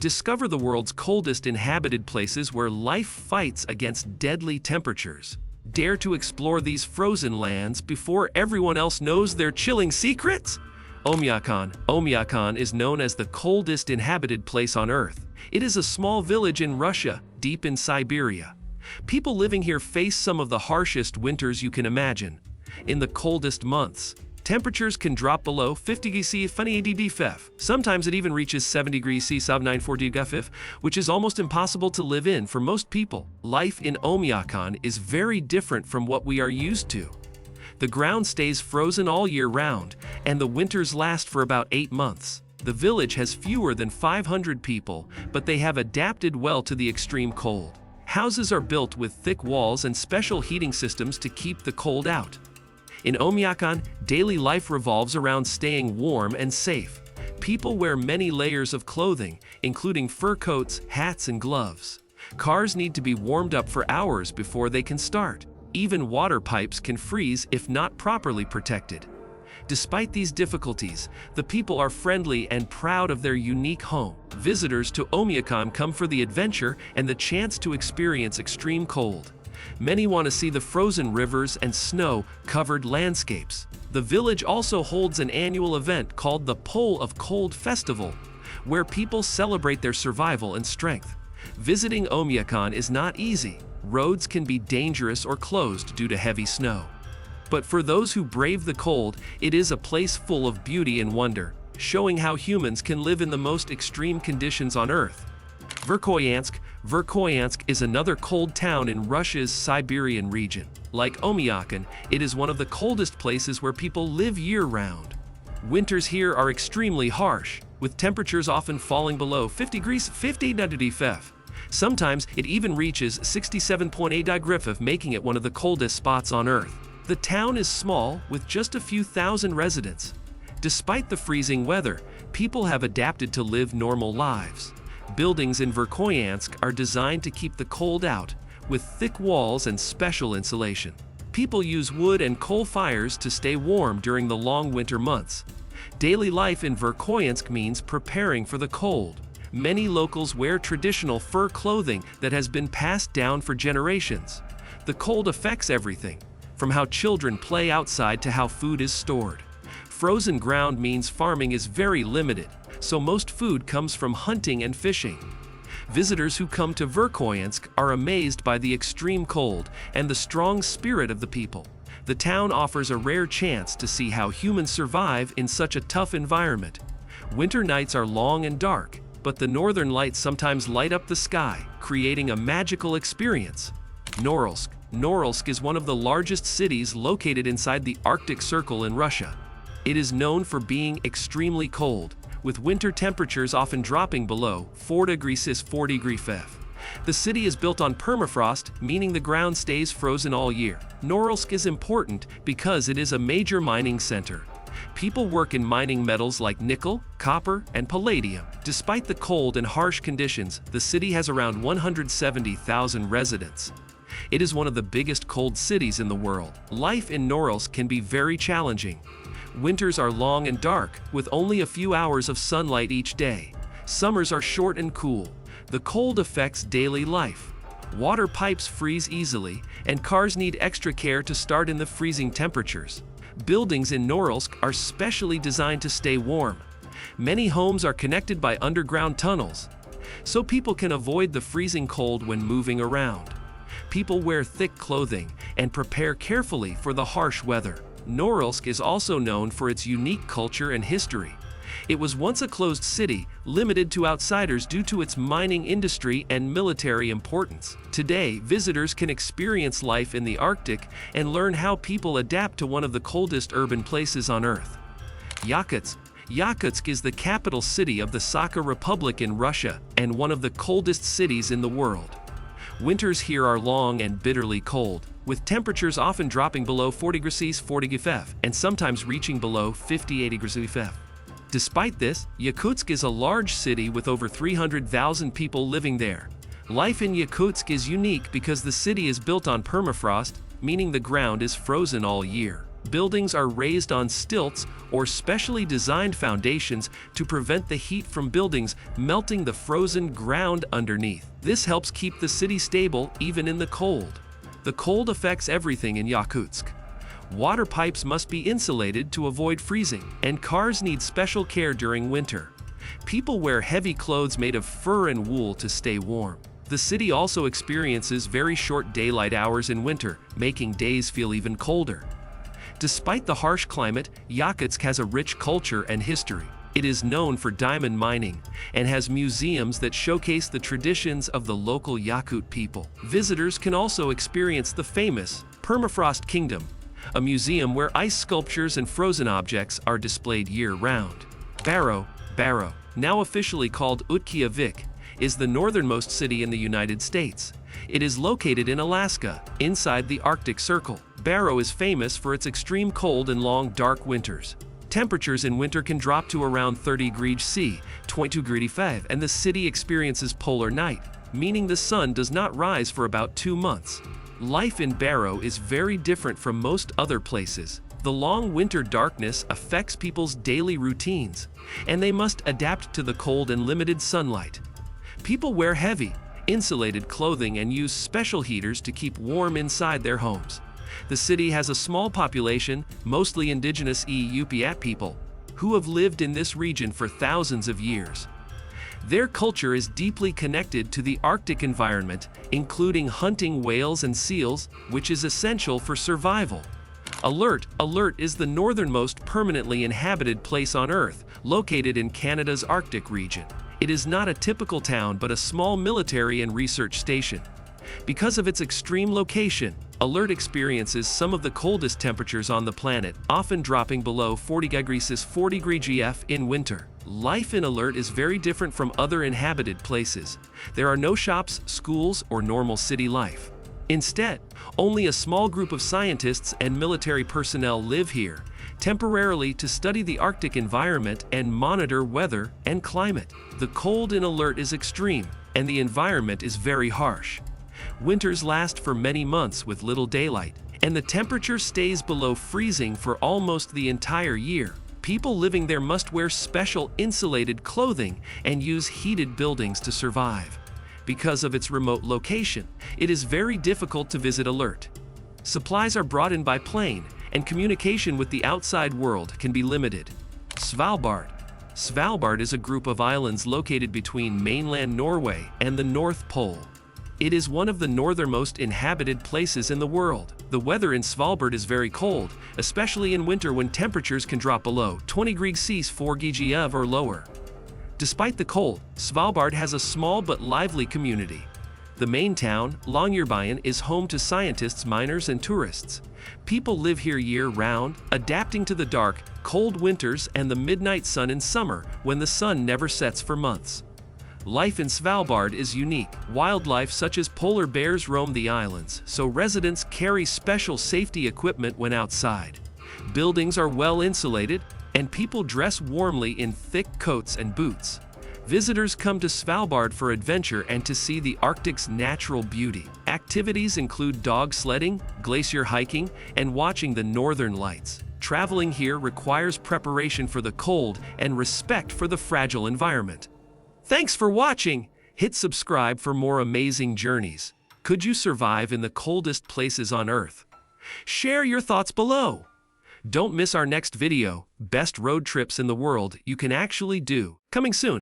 Discover the world's coldest inhabited places where life fights against deadly temperatures. Dare to explore these frozen lands before everyone else knows their chilling secrets? Oymyakon is known as the coldest inhabited place on Earth. It is a small village in Russia, deep in Siberia. People living here face some of the harshest winters you can imagine. In the coldest months, temperatures can drop below 50 degrees Celsius. Sometimes it even reaches 70 degrees Celsius, which is almost impossible to live in for most people. Life in Oymyakon is very different from what we are used to. The ground stays frozen all year round, and the winters last for about 8 months. The village has fewer than 500 people, but they have adapted well to the extreme cold. Houses are built with thick walls and special heating systems to keep the cold out. In Oymyakon, daily life revolves around staying warm and safe. People wear many layers of clothing, including fur coats, hats, and gloves. Cars need to be warmed up for hours before they can start. Even water pipes can freeze if not properly protected. Despite these difficulties, the people are friendly and proud of their unique home. Visitors to Oymyakon come for the adventure and the chance to experience extreme cold. Many want to see the frozen rivers and snow-covered landscapes. The village also holds an annual event called the Pole of Cold Festival, where people celebrate their survival and strength. Visiting Oymyakon is not easy. Roads can be dangerous or closed due to heavy snow. But for those who brave the cold, it is a place full of beauty and wonder, showing how humans can live in the most extreme conditions on Earth. Volkansk is another cold town in Russia's Siberian region. Like Oymyakon, it is one of the coldest places where people live year-round. Winters here are extremely harsh, with temperatures often falling below 50 degrees Celsius. Sometimes it even reaches 67.8 degrees Celsius, making it one of the coldest spots on Earth. The town is small, with just a few thousand residents. Despite the freezing weather, people have adapted to live normal lives. Buildings in Volkansk are designed to keep the cold out, with thick walls and special insulation. People use wood and coal fires to stay warm during the long winter months. Daily life in Volkansk means preparing for the cold. Many locals wear traditional fur clothing that has been passed down for generations. The cold affects everything, from how children play outside to how food is stored. Frozen ground means farming is very limited, so most food comes from hunting and fishing. Visitors who come to Volkansk are amazed by the extreme cold and the strong spirit of the people. The town offers a rare chance to see how humans survive in such a tough environment. Winter nights are long and dark, but the northern lights sometimes light up the sky, creating a magical experience. Norilsk is one of the largest cities located inside the Arctic Circle in Russia. It is known for being extremely cold, with winter temperatures often dropping below 4 degrees Celsius. The city is built on permafrost, meaning the ground stays frozen all year. Norilsk is important because it is a major mining center. People work in mining metals like nickel, copper, and palladium. Despite the cold and harsh conditions, the city has around 170,000 residents. It is one of the biggest cold cities in the world. Life in Norilsk can be very challenging. Winters are long and dark, with only a few hours of sunlight each day. Summers are short and cool. The cold affects daily life. Water pipes freeze easily, and cars need extra care to start in the freezing temperatures. Buildings in Norilsk are specially designed to stay warm. Many homes are connected by underground tunnels, so people can avoid the freezing cold when moving around. People wear thick clothing and prepare carefully for the harsh weather. Norilsk is also known for its unique culture and history. It was once a closed city, limited to outsiders due to its mining industry and military importance. Today, visitors can experience life in the Arctic and learn how people adapt to one of the coldest urban places on Earth. Yakutsk is the capital city of the Sakha Republic in Russia and one of the coldest cities in the world. Winters here are long and bitterly cold, with temperatures often dropping below 40 degrees Celsius and sometimes reaching below 58 degrees Celsius. Despite this, Yakutsk is a large city with over 300,000 people living there. Life in Yakutsk is unique because the city is built on permafrost, meaning the ground is frozen all year. Buildings are raised on stilts or specially designed foundations to prevent the heat from buildings melting the frozen ground underneath. This helps keep the city stable even in the cold. The cold affects everything in Yakutsk. Water pipes must be insulated to avoid freezing, and cars need special care during winter. People wear heavy clothes made of fur and wool to stay warm. The city also experiences very short daylight hours in winter, making days feel even colder. Despite the harsh climate, Yakutsk has a rich culture and history. It is known for diamond mining and has museums that showcase the traditions of the local Yakut people. Visitors can also experience the famous Permafrost Kingdom, a museum where ice sculptures and frozen objects are displayed year-round. Barrow, now officially called Utqiagvik, is the northernmost city in the United States. It is located in Alaska, inside the Arctic Circle. Barrow is famous for its extreme cold and long, dark winters. Temperatures in winter can drop to around 30 degrees C, 22 degrees F, and the city experiences polar night, meaning the sun does not rise for about 2 months. Life in Barrow is very different from most other places. The long winter darkness affects people's daily routines, and they must adapt to the cold and limited sunlight. People wear heavy, insulated clothing and use special heaters to keep warm inside their homes. The city has a small population, mostly indigenous Oymyakon people, who have lived in this region for thousands of years. Their culture is deeply connected to the Arctic environment, including hunting whales and seals, which is essential for survival. Alert is the northernmost permanently inhabited place on Earth, located in Canada's Arctic region. It is not a typical town but a small military and research station. Because of its extreme location, Alert experiences some of the coldest temperatures on the planet, often dropping below 40 degrees F in winter. Life in Alert is very different from other inhabited places. There are no shops, schools, or normal city life. Instead, only a small group of scientists and military personnel live here, temporarily to study the Arctic environment and monitor weather and climate. The cold in Alert is extreme, and the environment is very harsh. Winters last for many months with little daylight, and the temperature stays below freezing for almost the entire year. People living there must wear special insulated clothing and use heated buildings to survive. Because of its remote location, it is very difficult to visit Alert. Supplies are brought in by plane, and communication with the outside world can be limited. Swalbart is a group of islands located between mainland Norway and the North Pole. It is one of the northernmost inhabited places in the world. The weather in Swalbart is very cold, especially in winter when temperatures can drop below 20 degrees C 4 GGV or lower. Despite the cold, Swalbart has a small but lively community. The main town, Longyearbyen, is home to scientists, miners, and tourists. People live here year-round, adapting to the dark, cold winters and the midnight sun in summer when the sun never sets for months. Life in Swalbart is unique. Wildlife such as polar bears roam the islands, so residents carry special safety equipment when outside. Buildings are well insulated, and people dress warmly in thick coats and boots. Visitors come to Swalbart for adventure and to see the Arctic's natural beauty. Activities include dog sledding, glacier hiking, and watching the northern lights. Traveling here requires preparation for the cold and respect for the fragile environment. Thanks for watching! Hit subscribe for more amazing journeys. Could you survive in the coldest places on Earth? Share your thoughts below. Don't miss our next video, Best Road Trips in the World You Can Actually Do, coming soon.